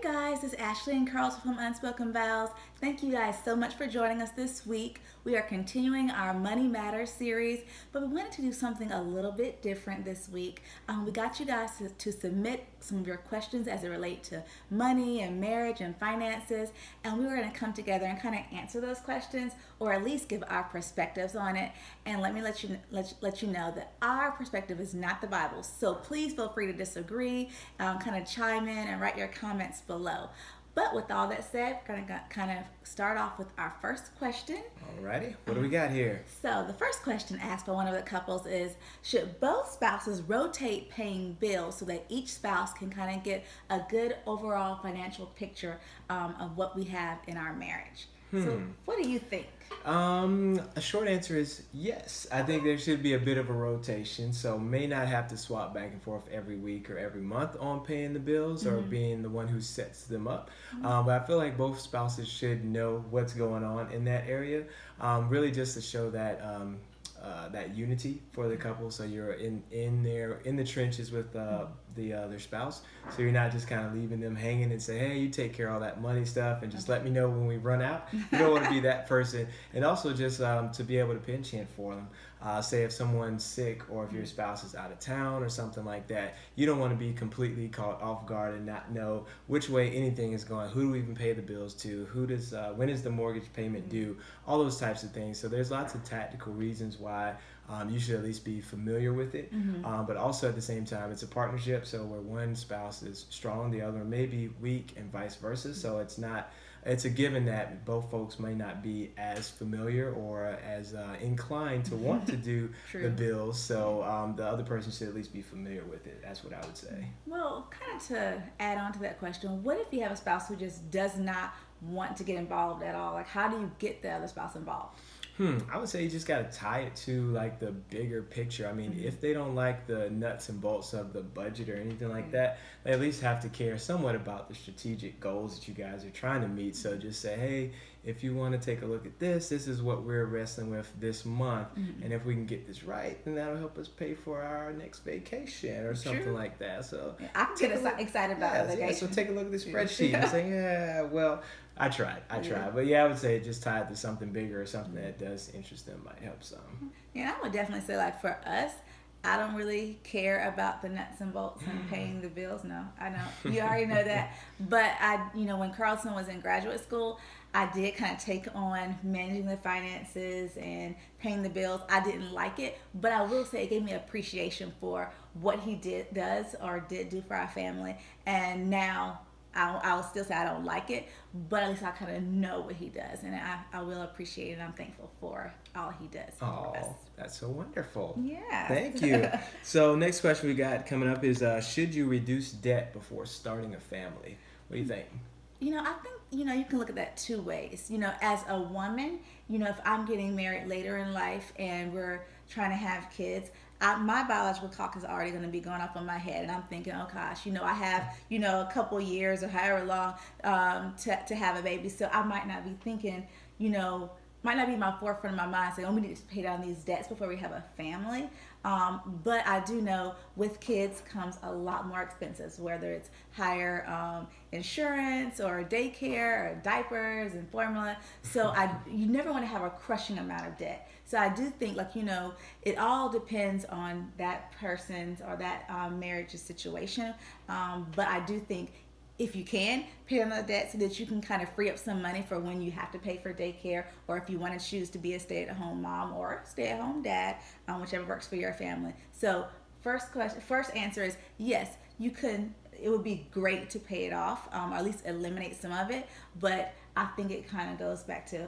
guys, it's Ashley and Carlton from Unspoken Vows. Thank you guys so much for joining us this week. We are continuing our Money Matters series, but we wanted to do something a little bit different this week. We got you guys to submit some of your questions as it relate to money and marriage and finances, and we were going to come together and kind of answer those questions, or at least give our perspectives on it. And let me let you know that our perspective is not the Bible, so please feel free to disagree, kind of chime in and write your comments below. But with all that said, we're going to kind of start off with our first question. Alrighty, what do we got here? So the first question asked by one of the couples is, should both spouses rotate paying bills so that each spouse can kind of get a good overall financial picture of what we have in our marriage? So what do you think? A short answer is yes. I think there should be a bit of a rotation, so may not have to swap back and forth every week or every month on paying the bills or being the one who sets them up. But I feel like both spouses should know what's going on in that area, really just to show that that unity for the couple. So you're in the trenches with the other spouse, so you're not just kind of leaving them hanging and say, hey, you take care of all that money stuff and just let me know when we run out. You don't want to be that person. And also just to be able to pinch hit for them. Say if someone's sick or if your spouse is out of town or something like that, you don't want to be completely caught off guard and not know which way anything is going. Who do we even pay the bills to? When is the mortgage payment due? All those types of things. So there's lots of tactical reasons why you should at least be familiar with it. But also at the same time, it's a partnership. So where one spouse is strong, the other may be weak, and vice versa. So it's a given that both folks may not be as familiar or as inclined to want to do the bills. So the other person should at least be familiar with it. That's what I would say. Well, kind of to add on to that question, what if you have a spouse who just does not want to get involved at all? Like, how do you get the other spouse involved? I would say you just got to tie it to like the bigger picture. I mean, if they don't like the nuts and bolts of the budget or anything like that, they at least have to care somewhat about the strategic goals that you guys are trying to meet. So just say, hey, if you want to take a look at this is what we're wrestling with this month. And if we can get this right, then that'll help us pay for our next vacation or something like that. So I can get excited about the vacation. So take a look at this spreadsheet and say, yeah, well, I tried. But yeah, I would say just tie it to something bigger or something that does interest them might help some. Yeah, I would definitely say, like, for us, I don't really care about the nuts and bolts and paying the bills. No, I don't. You already know that. But when Carlton was in graduate school, I did kind of take on managing the finances and paying the bills. I didn't like it, but I will say it gave me appreciation for what he did do for our family. And now I'll still say I don't like it, but at least I kind of know what he does, and I will appreciate it, and I'm thankful for all he does for us. That's so wonderful. Yeah. Thank you. So next question we got coming up is, should you reduce debt before starting a family? What do you think? I think, you can look at that two ways. As a woman, if I'm getting married later in life and we're trying to have kids, my biological clock is already going to be going off on my head, and I'm thinking, oh gosh, I have, a couple years or however long to have a baby. So I might not be thinking, might not be my forefront of my mind saying, oh, we need to pay down these debts before we have a family. But I do know with kids comes a lot more expenses, whether it's higher insurance or daycare or diapers and formula. So you never want to have a crushing amount of debt. So I do think, it all depends on that person's or that marriage's situation. But I do think if you can pay down the debt so that you can kind of free up some money for when you have to pay for daycare, or if you want to choose to be a stay-at-home mom or stay-at-home dad, whichever works for your family. So first answer is yes, you could. It would be great to pay it off, or at least eliminate some of it. But I think it kind of goes back to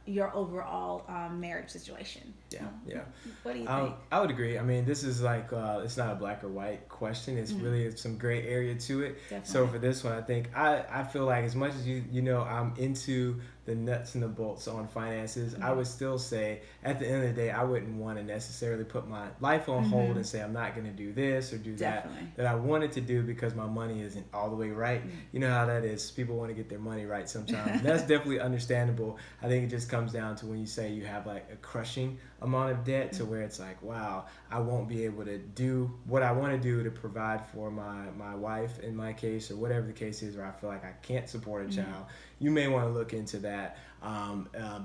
your overall marriage situation. Yeah. What do you think? I would agree. I mean, this is like it's not a black or white question. It's really some gray area to it. Definitely. So for this one, I think I feel like as much as I'm into the nuts and the bolts on finances, I would still say at the end of the day, I wouldn't want to necessarily put my life on hold and say I'm not going to do this or do that I wanted to do because my money isn't all the way right. You know how that is. People want to get their money right sometimes. That's definitely understandable. I think it just comes down to when you say you have like a crushing amount of debt to where it's like, wow, I won't be able to do what I want to do to provide for my wife in my case, or whatever the case is, where I feel like I can't support a child. You may want to look into that,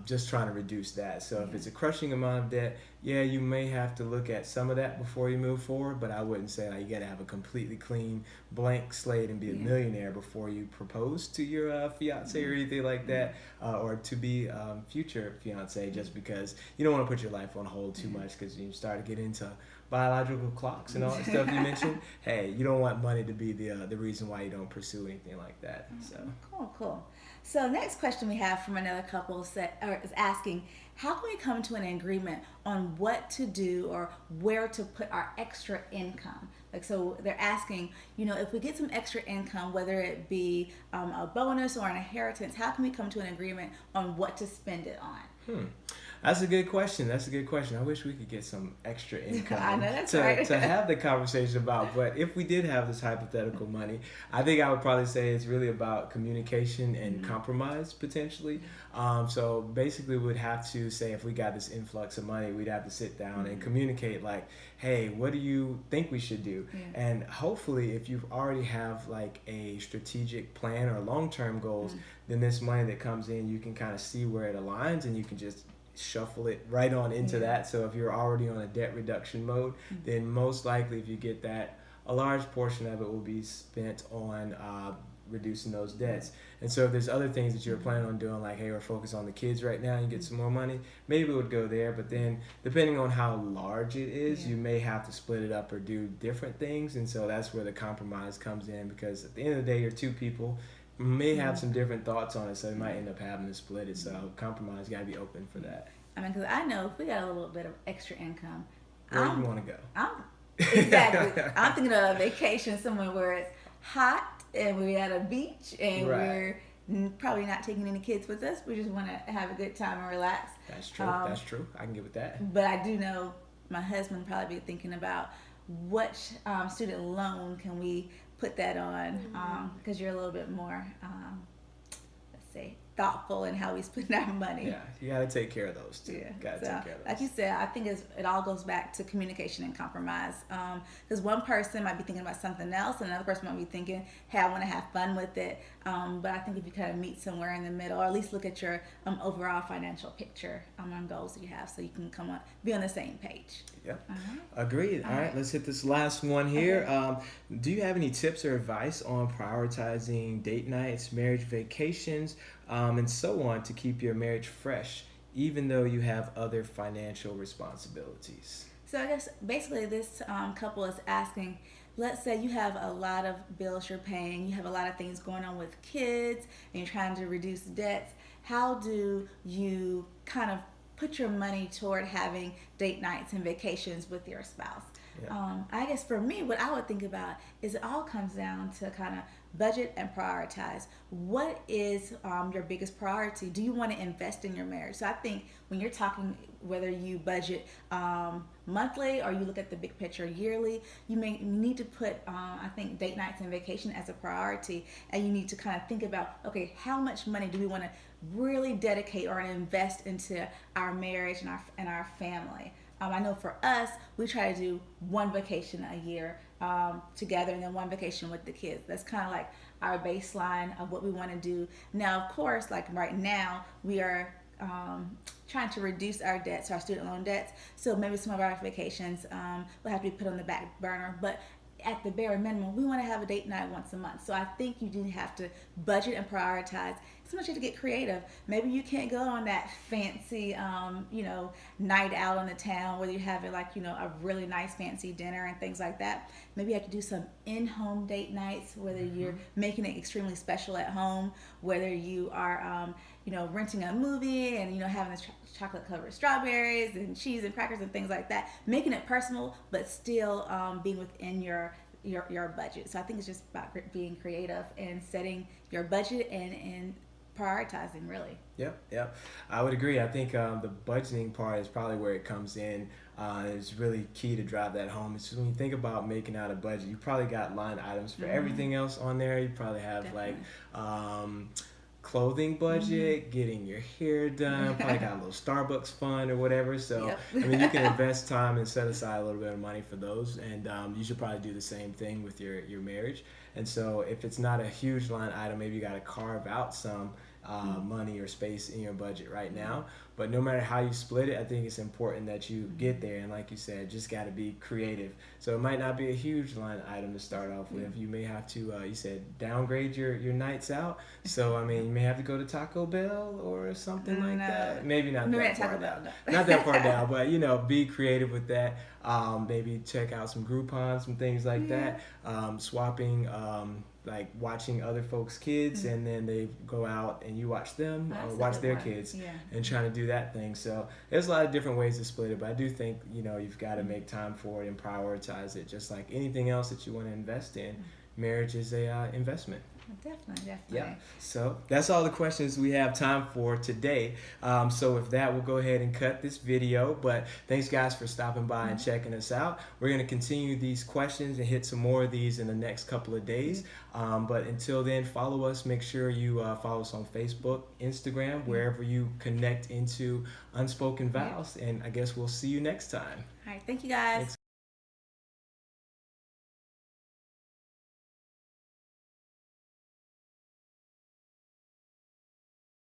just trying to reduce that. So if it's a crushing amount of debt, yeah, you may have to look at some of that before you move forward, but I wouldn't say like you got to have a completely clean blank slate and be a millionaire before you propose to your fiance or anything like that, or to be future fiance, just because you don't want to put your life on hold too much, because you start to get into biological clocks and all that stuff you mentioned. Hey, you don't want money to be the reason why you don't pursue anything like that. So Cool. So next question we have from another couple is asking, how can we come to an agreement on what to do or where to put our extra income? Like, so they're asking, if we get some extra income, whether it be a bonus or an inheritance, how can we come to an agreement on what to spend it on? That's a good question. I wish we could get some extra income I know, that's to right. to have the conversation about. But if we did have this hypothetical money, I think I would probably say it's really about communication and compromise potentially. So basically, we'd have to say, if we got this influx of money, we'd have to sit down and communicate like, hey, what do you think we should do? And hopefully, if you already have like a strategic plan or long-term goals, then this money that comes in, you can kind of see where it aligns, and you can just shuffle it right on into that. So if you're already on a debt reduction mode, then most likely, if you get that, a large portion of it will be spent on reducing those debts. And so if there's other things that you're planning on doing, like, hey, we're focused on the kids right now and get some more money, maybe it would go there. But then depending on how large it is, you may have to split it up or do different things. And so that's where the compromise comes in, because at the end of the day, you're two people, may have some different thoughts on it, so you might end up having to split it. So compromise, got to be open for that. I mean, because I know if we got a little bit of extra income, Where do you want to go? Exactly. I'm thinking of a vacation somewhere where it's hot and we're at a beach and we're probably not taking any kids with us. We just want to have a good time and relax. That's true. I can get with that. But I do know my husband probably be thinking about what student loan can we put that on, because you're a little bit more, let's say, thoughtful in how we spend our money. Yeah, you got to take care of those too. Got to take care of those. Like you said, I think it all goes back to communication and compromise. Because one person might be thinking about something else, and another person might be thinking, hey, I want to have fun with it. But I think if you kind of meet somewhere in the middle, or at least look at your overall financial picture on goals that you have, so you can be on the same page. Yep. Agreed. All right, let's hit this last one here. Okay. Do you have any tips or advice on prioritizing date nights, marriage vacations, and so on, to keep your marriage fresh, even though you have other financial responsibilities? So I guess basically this couple is asking, let's say you have a lot of bills you're paying, you have a lot of things going on with kids, and you're trying to reduce debts. How do you kind of put your money toward having date nights and vacations with your spouse? Yeah. I guess for me, what I would think about is it all comes down to kind of budget and prioritize. What is your biggest priority? Do you want to invest in your marriage? So I think when you're talking, whether you budget monthly or you look at the big picture yearly, you need to put, I think, date nights and vacation as a priority. And you need to kind of think about, okay, how much money do we want to really dedicate or invest into our marriage and our family? I know for us, we try to do one vacation a year together, and then one vacation with the kids. That's kind of like our baseline of what we want to do. Now, of course, like right now, we are trying to reduce our debts, our student loan debts. So maybe some of our vacations will have to be put on the back burner. But at the bare minimum, we want to have a date night once a month. So I think you do have to budget and prioritize. Sometimes you have to get creative. Maybe you can't go on that fancy, night out on the town, whether you're having a really nice fancy dinner and things like that. Maybe you have to do some in-home date nights, whether you're making it extremely special at home, whether you are, renting a movie and, having the chocolate-covered strawberries and cheese and crackers and things like that. Making it personal, but still being within your budget. So I think it's just about being creative and setting your budget and prioritizing, really. Yep. I would agree. I think the budgeting part is probably where it comes in. It's really key to drive that home. It's just when you think about making out a budget, you probably got line items for everything else on there. You probably have clothing budget, getting your hair done, probably got a little Starbucks fund or whatever. So, Yep. I mean, you can invest time and set aside a little bit of money for those. And you should probably do the same thing with your marriage. And so, if it's not a huge line item, maybe you got to carve out some money or space in your budget right now. But no matter how you split it, I think it's important that you get there. And like you said, just got to be creative. So it might not be a huge line item to start off with. You may have to, you said, downgrade your nights out. So, I mean, you may have to go to Taco Bell or something like that. Maybe not that far down. Not that far down, but, you know, be creative with that. Maybe check out some Groupon, some things like that. Swapping, like watching other folks' kids, and then they go out and you watch them or watch their kids, and trying to do that thing. So there's a lot of different ways to split it, but I do think, you know, you've got to make time for it and prioritize it, just like anything else that you want to invest in. Marriage is a investment. Definitely. Yeah. So that's all the questions we have time for today. So with that, we'll go ahead and cut this video. But thanks, guys, for stopping by and checking us out. We're going to continue these questions and hit some more of these in the next couple of days. But until then, follow us. Make sure you follow us on Facebook, Instagram, wherever you connect into Unspoken Vows. And I guess we'll see you next time. All right. Thank you, guys. Thanks.